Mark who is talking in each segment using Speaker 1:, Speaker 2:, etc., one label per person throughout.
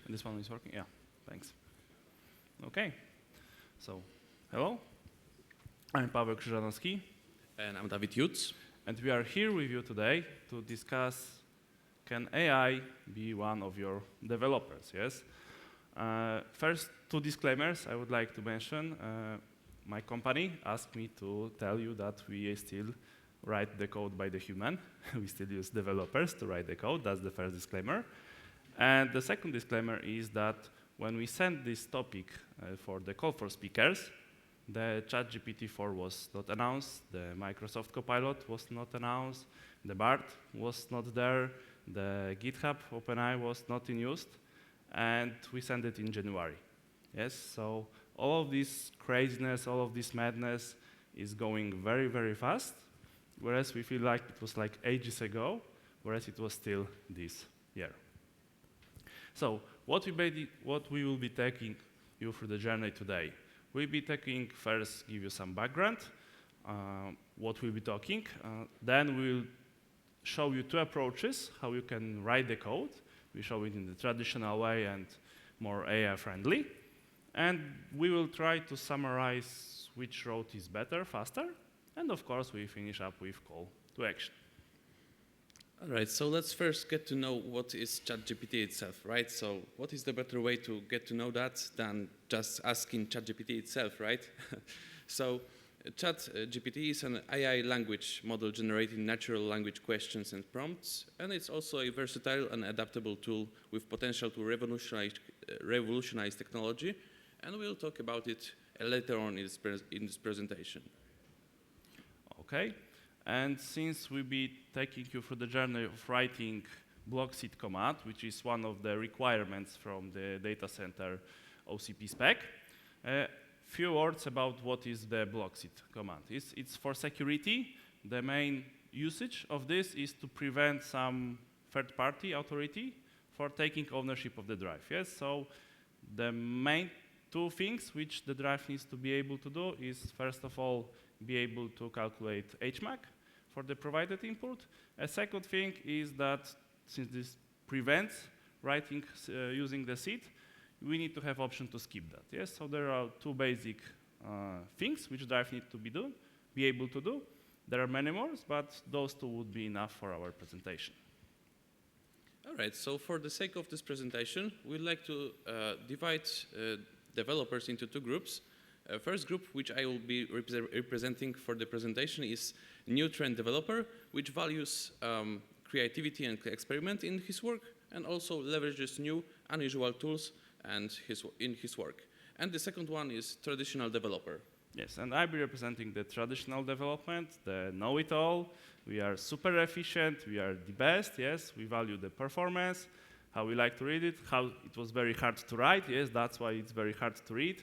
Speaker 1: This one is working? Yeah, thanks. Okay, so hello, I'm Pawel Krzyzanowski.
Speaker 2: And I'm Dawid.
Speaker 1: And we are here with you today to discuss, can AI be one of your developers, yes? First, two disclaimers I would like to mention. My company asked me to tell you that we still write the code by the human. We still use developers to write the code. That's the first disclaimer. And the second disclaimer is that when we sent this topic for the call for speakers, the ChatGPT3 was not announced, the Microsoft Copilot was not announced, the BART was not there, the GitHub OpenAI was not in use, and we sent it in January. Yes, so all of this craziness, all of this madness is going very, very fast, whereas we feel like it was like ages ago, whereas it was still this year. So what we will be taking you through the journey today. We'll be taking first, give you some background, what we'll be talking. Then we'll show you two approaches, how you can write the code. We show it in the traditional way and more AI-friendly. And we will try to summarize which road is better, faster. And of course, we finish up with call to action.
Speaker 2: All right, so let's first get to know what is ChatGPT itself, right? So what is the better way to get to know that than just asking ChatGPT itself, right? So ChatGPT is an AI language model generating natural language questions and prompts, and it's also a versatile and adaptable tool with potential to revolutionize technology, and we'll talk about it later on in this presentation.
Speaker 1: Okay. And since we'll be taking you through the journey of writing block seed command, which is one of the requirements from the Datacenter OCP spec, few words about what is the block seed command. It's for security. The main usage of this is to prevent some third-party authority for taking ownership of the drive. Yes, so the main two things which the drive needs to be able to do is, first of all, be able to calculate HMAC for the provided input. A second thing is that since this prevents writing using the seed, we need to have option to skip that. Yes, so there are two basic things which drive need to be able to do. There are many more, but those two would be enough for our presentation.
Speaker 2: All right, so for the sake of this presentation, we'd like to divide developers into two groups. First group, which I will be representing for the presentation, is new trend developer, which values creativity and experiment in his work, and also leverages new, unusual tools in his work. And the second one is traditional developer.
Speaker 1: Yes, and I'll be representing the traditional development, the know-it-all. We are super efficient, we are the best, yes, we value the performance, how we like to read it, how it was very hard to write, yes, that's why it's very hard to read.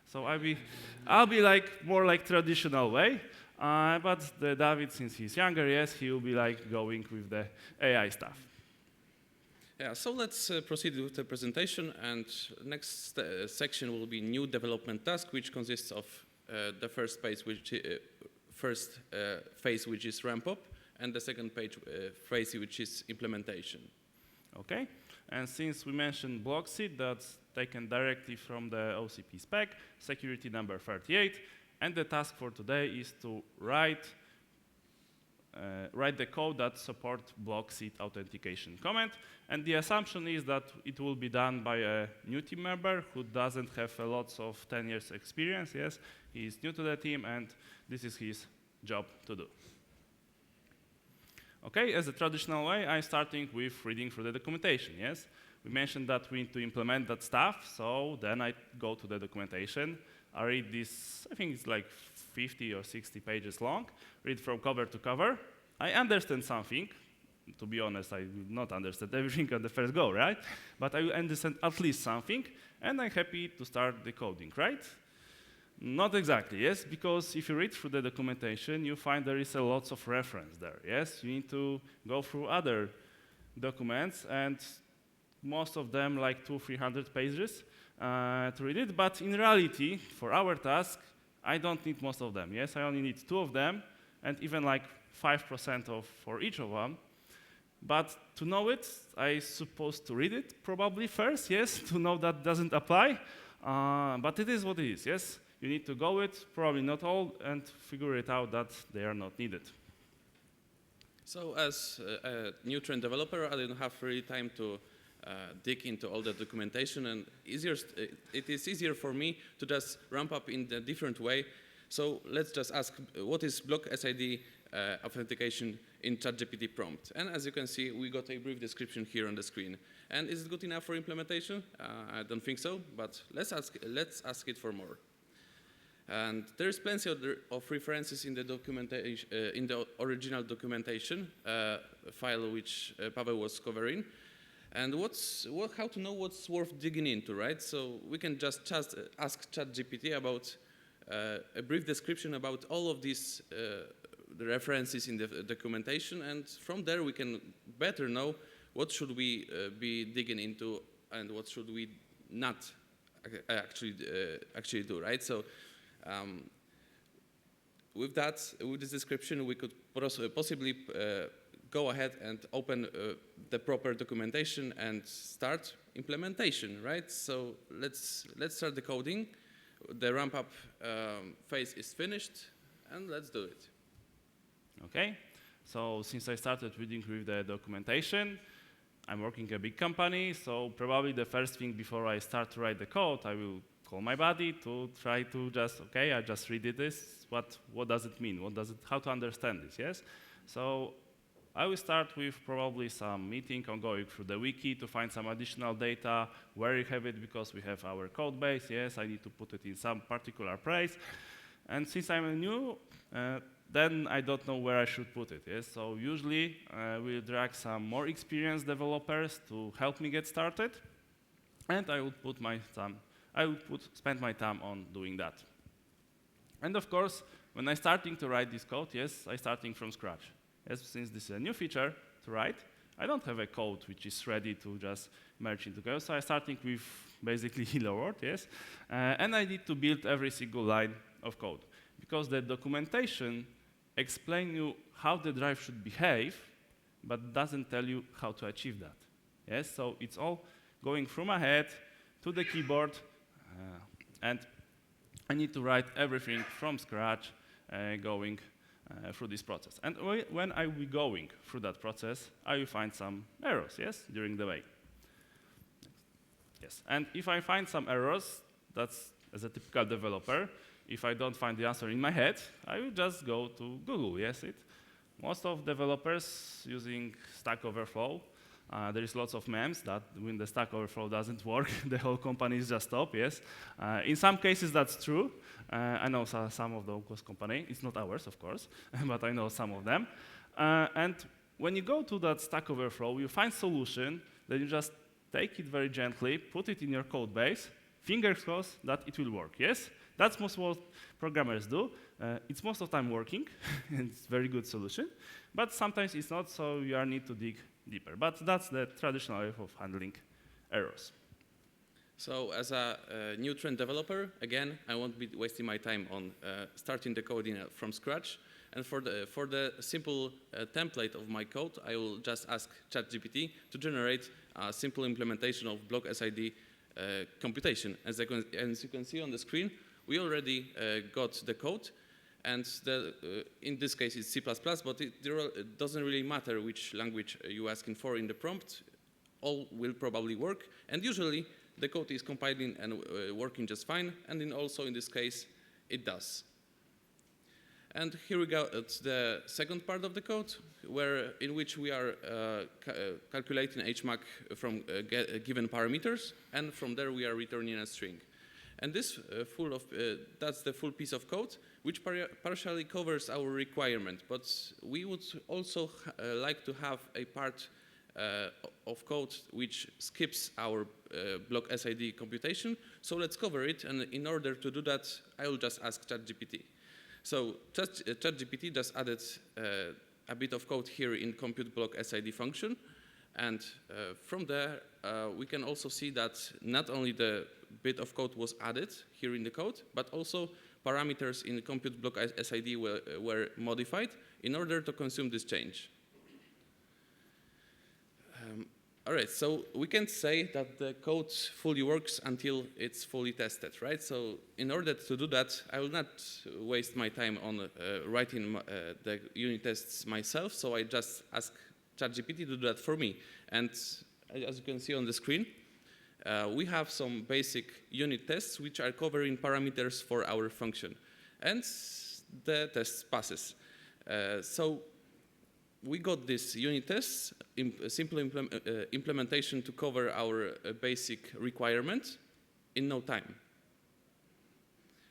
Speaker 1: So I'll be like more like traditional way, but Dawid, since he's younger, yes, he will be like going with the AI stuff.
Speaker 2: Yeah, so let's proceed with the presentation, and next section will be new development task, which consists of the first phase, which is ramp up, and the second phase, which is implementation.
Speaker 1: Okay, and since we mentioned block seed, that's taken directly from the OCP spec, security number 38, and the task for today is to write the code that supports block seed authentication command, and the assumption is that it will be done by a new team member who doesn't have a lot of 10 years experience. Yes, he's new to the team, and this is his job to do. Okay, as a traditional way, I'm starting with reading through the documentation. Yes. We mentioned that we need to implement that stuff, so then I go to the documentation. I read this, I think it's like 50 or 60 pages long, read from cover to cover. I understand something. To be honest, I will not understand everything on the first go, right? But I will understand at least something, and I'm happy to start the coding, right? Not exactly, yes, because if you read through the documentation, you find there is a lot of reference there, yes? You need to go through other documents, and most of them like 200-300 pages to read it, but in reality, for our task, I don't need most of them, yes? I only need 2 of them, and even like 5% for each of them. But to know it, I'm supposed to read it probably first, yes, to know that doesn't apply. But it is what it is, yes. You need to go it, probably not all, and figure it out that they are not needed.
Speaker 2: So as a new trend developer, I didn't have really time to dig into all the documentation, and it is easier for me to just ramp up in a different way. So let's just ask, what is block SID authentication in ChatGPT prompt? And as you can see, we got a brief description here on the screen. And is it good enough for implementation? I don't think so, but let's ask it for more. And there's plenty of references in the documentation, in the original documentation file which Pawel was covering. And how to know what's worth digging into, right? So we can just ask ChatGPT about a brief description about all of these the references in the documentation, and from there we can better know what should we be digging into and what should we not actually do, right? So with this description, we could possibly go ahead and open the proper documentation and start implementation, right? So let's start the coding. The ramp up phase is finished, and let's do it.
Speaker 1: Okay, so since I started reading with the documentation, I'm working a big company, so probably the first thing before I start to write the code, I will call my buddy to try to just, okay, I just read this, what does it mean? How to understand this, yes? So I will start with probably some meeting on going through the wiki to find some additional data, where you have it, because we have our code base, yes, I need to put it in some particular place. And since I'm new, then I don't know where I should put it, yes? So usually we'll drag some more experienced developers to help me get started, and I would spend my time on doing that. And of course, when I'm starting to write this code, yes, I'm starting from scratch. Yes, since this is a new feature to write, I don't have a code which is ready to just merge into code. So I'm starting with basically hello world, yes? And I need to build every single line of code, because the documentation explains you how the drive should behave, but doesn't tell you how to achieve that. Yes, so it's all going from my head to the keyboard, and I need to write everything from scratch, going through this process. And when I will be going through that process, I will find some errors, yes, during the way. Yes, and if I find some errors, that's as a typical developer, if I don't find the answer in my head, I will just go to Google, yes. Most of developers using Stack Overflow, there is lots of memes that when the Stack Overflow doesn't work, the whole company is just stop, yes. In some cases that's true. I know some of those companies, it's not ours, of course, but I know some of them. And when you go to that Stack Overflow, you find solution, then you just take it very gently, put it in your code base, fingers crossed that it will work, yes? That's most what programmers do. It's most of the time working, and it's a very good solution, but sometimes it's not, so you need to dig deeper. But that's the traditional way of handling errors.
Speaker 2: So as a new trend developer, again, I won't be wasting my time on starting the coding from scratch. And for the simple template of my code, I will just ask ChatGPT to generate a simple implementation of block SID computation. As you can see on the screen, we already got the code. And in this case, it's C++, but it doesn't really matter which language you're asking for in the prompt. All will probably work. And usually, the code is compiling and working just fine. And also, in this case, it does. And here we go at the second part of the code, in which we are calculating HMAC from given parameters. And from there, we are returning a string. And this that's the full piece of code, which partially covers our requirement. But we would also like to have a part of code which skips our block SID computation. So let's cover it. And in order to do that, I will just ask ChatGPT. So ChatGPT just added a bit of code here in compute block SID function. And from there, we can also see that not only the bit of code was added here in the code, but also parameters in compute block SID were modified in order to consume this change. All right, so we can say that the code fully works until it's fully tested, right? So in order to do that, I will not waste my time on writing the unit tests myself, so I just ask ChatGPT to do that for me. And as you can see on the screen, we have some basic unit tests which are covering parameters for our function. And the test passes. So we got this unit tests, simple implementation to cover our basic requirement in no time.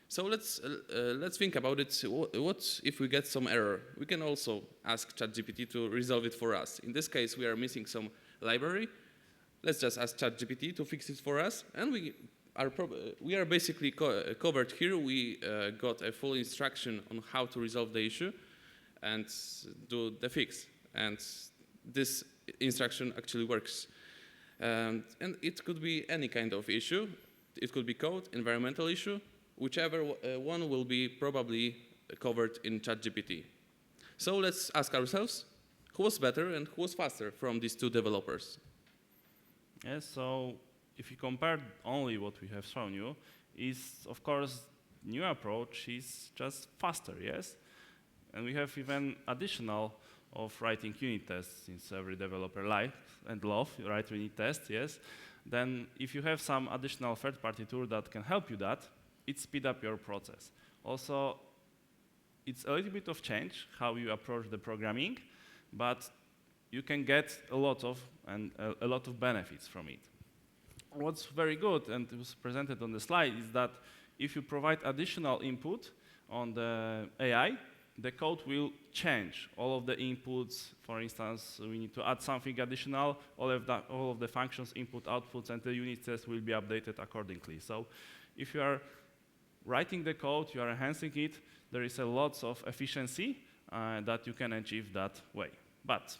Speaker 2: So let's think about it. What if we get some error? We can also ask ChatGPT to resolve it for us. In this case, we are missing some library. Let's just ask ChatGPT to fix it for us, and we are basically covered here. We got a full instruction on how to resolve the issue and do the fix. And this instruction actually works. And it could be any kind of issue. It could be code, environmental issue, whichever one will be probably covered in ChatGPT. So let's ask ourselves, who was better and who was faster from these two developers?
Speaker 1: Yes, so if you compare only what we have shown you, is of course new approach is just faster, yes? And we have even additional of writing unit tests, since every developer likes and loves write unit tests, yes? Then if you have some additional third-party tool that can help you that, it speed up your process. Also, it's a little bit of change how you approach the programming, but you can get a lot of benefits from it. What's very good, and it was presented on the slide, is that if you provide additional input on the AI, the code will change all of the inputs. For instance, we need to add something additional, all of the functions, input, outputs, and the unit test will be updated accordingly. So if you are writing the code, you are enhancing it, there is a lot of efficiency that you can achieve that way. But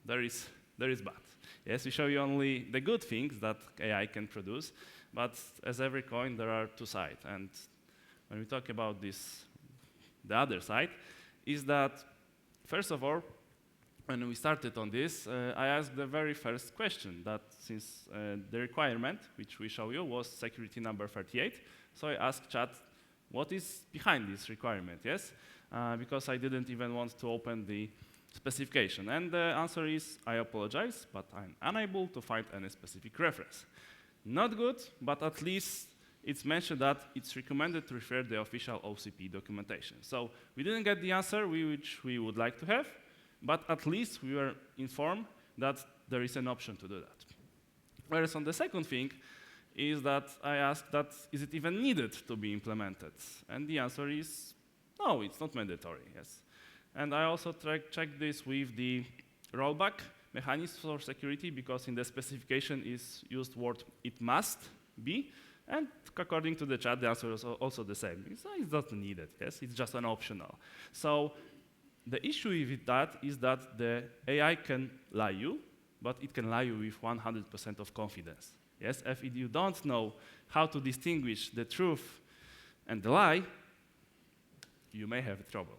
Speaker 1: there is bad. Yes, we show you only the good things that AI can produce, but as every coin, there are two sides. And when we talk about this, the other side, is that, first of all, when we started on this, I asked the very first question that since the requirement, which we show you, was security number 38, so I asked Chat, what is behind this requirement, yes? Because I didn't even want to open the specification. And the answer is, I apologize, but I'm unable to find any specific reference. Not good, but at least it's mentioned that it's recommended to refer the official OCP documentation. So we didn't get the answer which we would like to have, but at least we were informed that there is an option to do that. Whereas on the second thing is that I asked that, is it even needed to be implemented? And the answer is, no, it's not mandatory, yes. And I also checked this with the rollback mechanism for security, because in the specification is used word it must be, and according to the chat, the answer is also the same. It's not needed, yes, it's just an optional. So the issue with that is that the AI can lie you, but it can lie you with 100% of confidence. Yes, if you don't know how to distinguish the truth and the lie, you may have trouble.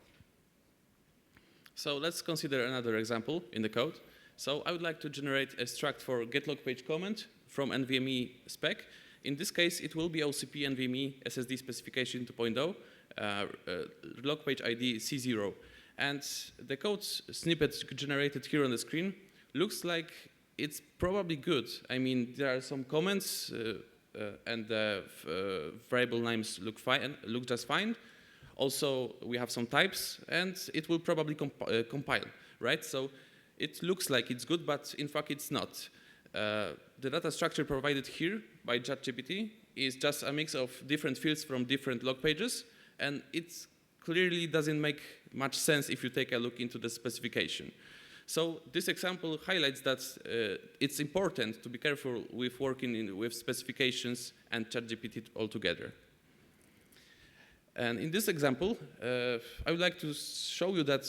Speaker 2: So let's consider another example in the code. So I would like to generate a struct for getLogPage comment from NVMe spec. In this case, it will be OCP NVMe SSD specification 2.0, log page ID C0. And the code snippet generated here on the screen looks like it's probably good. I mean, there are some comments and the variable names look just fine. Also, we have some types, and it will probably compile, right? So it looks like it's good, but in fact it's not. The data structure provided here by ChatGPT is just a mix of different fields from different log pages, and it clearly doesn't make much sense if you take a look into the specification. So this example highlights that it's important to be careful with working with specifications and ChatGPT altogether. And in this example, I would like to show you that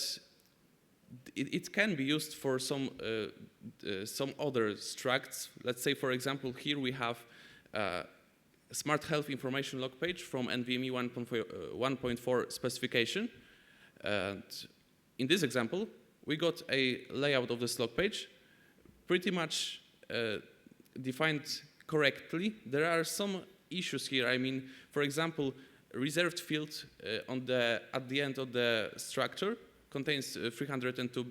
Speaker 2: it can be used for some other structs. Let's say, for example, here we have smart health information log page from NVMe 1.4 specification. And in this example, we got a layout of this log page, pretty much defined correctly, there are some issues here. I mean, for example, reserved field at the end of the structure contains 302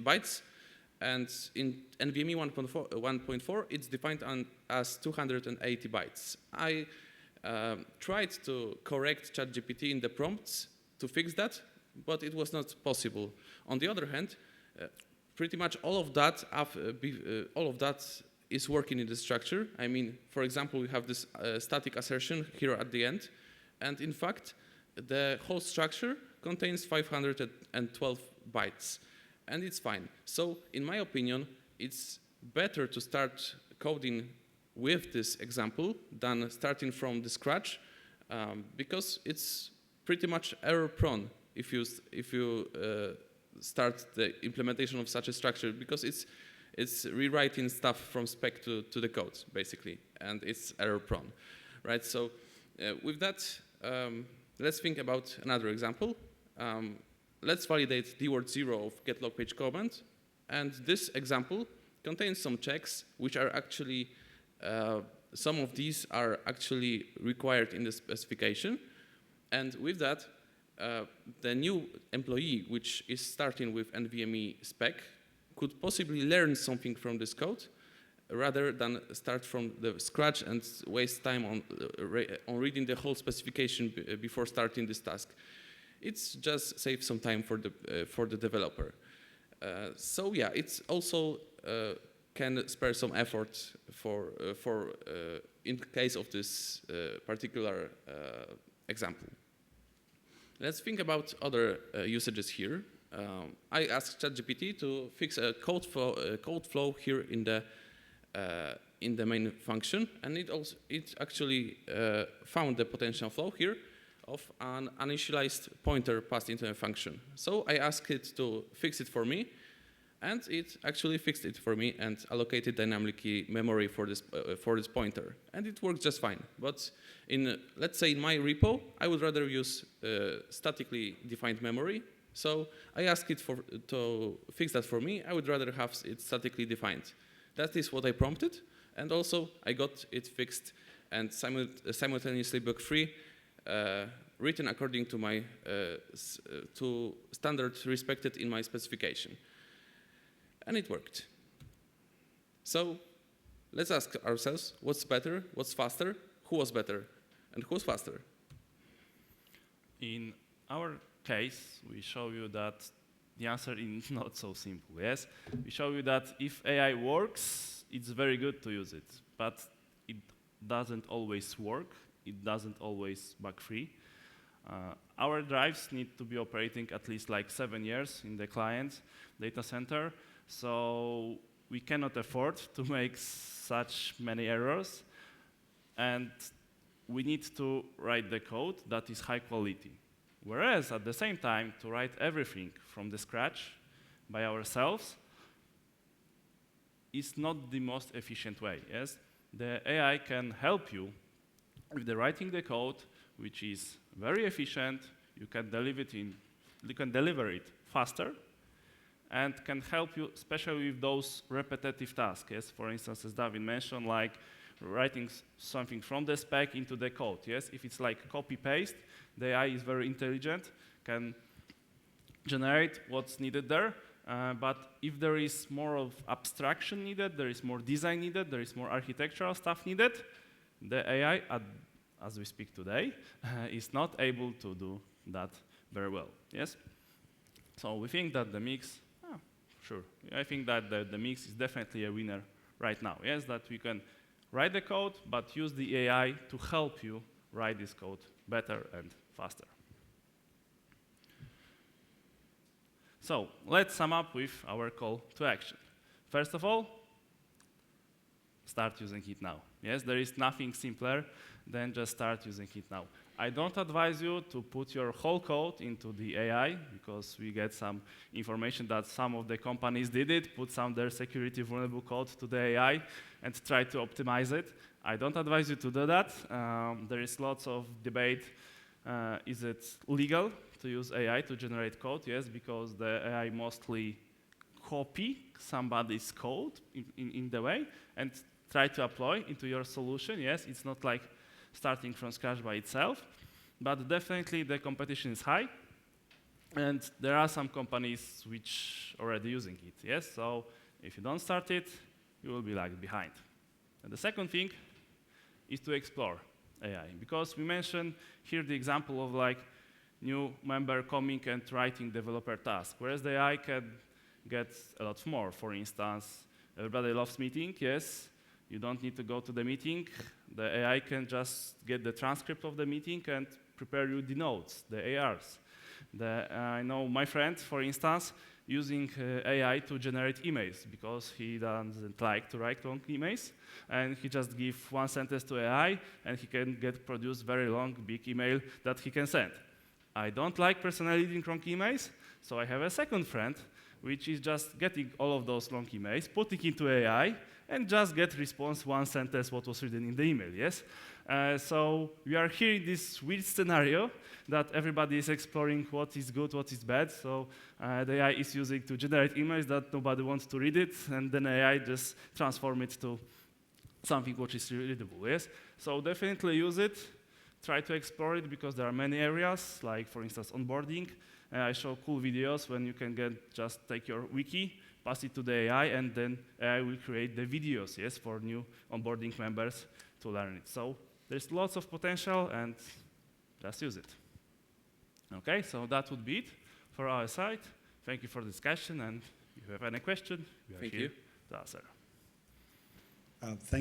Speaker 2: bytes, and in NVMe 1.4 it's defined as 280 bytes. I tried to correct ChatGPT in the prompts to fix that, but it was not possible. On the other hand, pretty much all of that is working in the structure. I mean, for example, we have this static assertion here at the end, and in fact, the whole structure contains 512 bytes, and it's fine. So, in my opinion, it's better to start coding with this example than starting from the scratch, because it's pretty much error-prone if you start the implementation of such a structure, because it's rewriting stuff from spec to the code, basically, and it's error-prone, right? So with that, let's think about another example. Let's validate dword0 of getLogPage command, and this example contains some checks which are actually, some of these are actually required in the specification, and with that, the new employee, which is starting with NVMe spec, could possibly learn something from this code rather than start from the scratch and waste time on reading the whole specification before starting this task. It's just saves some time for the developer. So yeah, it's also can spare some effort for in case of this particular example. Let's think about other usages here. I asked ChatGPT to fix a code flow here in the main function, and it actually found the potential flow here of an initialized pointer passed into a function. So I asked it to fix it for me, and it actually fixed it for me and allocated dynamically memory for this pointer, and it works just fine. But let's say in my repo, I would rather use statically defined memory. So I asked it to fix that for me. I would rather have it statically defined. That is what I prompted, and also I got it fixed and simultaneously bug-free, written according to my to standards respected in my specification. And it worked. So let's ask ourselves, what's better, what's faster, who was better, and who's faster?
Speaker 1: In our case, we show you that the answer is not so simple, yes? We show you that if AI works, it's very good to use it, but it doesn't always work. It doesn't always bug-free. Our drives need to be operating at least like 7 years in the client data center, so we cannot afford to make such many errors, and we need to write the code that is high quality. Whereas, at the same time, to write everything from the scratch by ourselves is not the most efficient way, yes? The AI can help you with the writing the code, which is very efficient. You can deliver it faster, and can help you, especially with those repetitive tasks. Yes? For instance, as Dawid mentioned, like writing something from the spec into the code. Yes? If it's like copy-paste, the AI is very intelligent, can generate what's needed there. But if there is more of abstraction needed, there is more design needed, there is more architectural stuff needed, the AI, as we speak today, is not able to do that very well. Yes? So we think that the mix, sure. I think that the mix is definitely a winner right now. Yes, that we can write the code, but use the AI to help you write this code better and faster. So let's sum up with our call to action. First of all, start using it now. Yes, there is nothing simpler than just start using it now. I don't advise you to put your whole code into the AI, because we get some information that some of the companies did it, put some of their security vulnerable code to the AI and try to optimize it. I don't advise you to do that. There is lots of debate. Is it legal to use AI to generate code? Yes, because the AI mostly copy somebody's code in the way and try to apply into your solution. Yes, it's not like starting from scratch by itself, but definitely the competition is high, and there are some companies which are already using it. Yes, so if you don't start it, you will be like behind. And the second thing is to explore AI, because we mentioned here the example of like new member coming and writing developer task, whereas the AI can get a lot more. For instance, everybody loves meeting, yes. You don't need to go to the meeting. The AI can just get the transcript of the meeting and prepare you the notes, the ARs. I know my friend, for instance, using AI to generate emails because he doesn't like to write long emails, and he just gives one sentence to AI, and he can produce very long, big email that he can send. I don't like personally reading long emails, so I have a second friend, which is just getting all of those long emails, putting into AI, and just get response one sentence what was written in the email, yes? So we are here in this weird scenario that everybody is exploring what is good, what is bad. So the AI is using to generate emails that nobody wants to read it, and then AI just transform it to something which is readable, yes? So definitely use it. Try to explore it because there are many areas, like for instance onboarding. I show cool videos when you can just take your wiki, pass it to the AI, and then AI will create the videos, yes, for new onboarding members to learn it. So there's lots of potential, and just use it. Okay, so that would be it for our side. Thank you for the discussion, and if you have any question, we are
Speaker 2: Thank
Speaker 1: here
Speaker 2: you
Speaker 1: to answer.
Speaker 3: Thank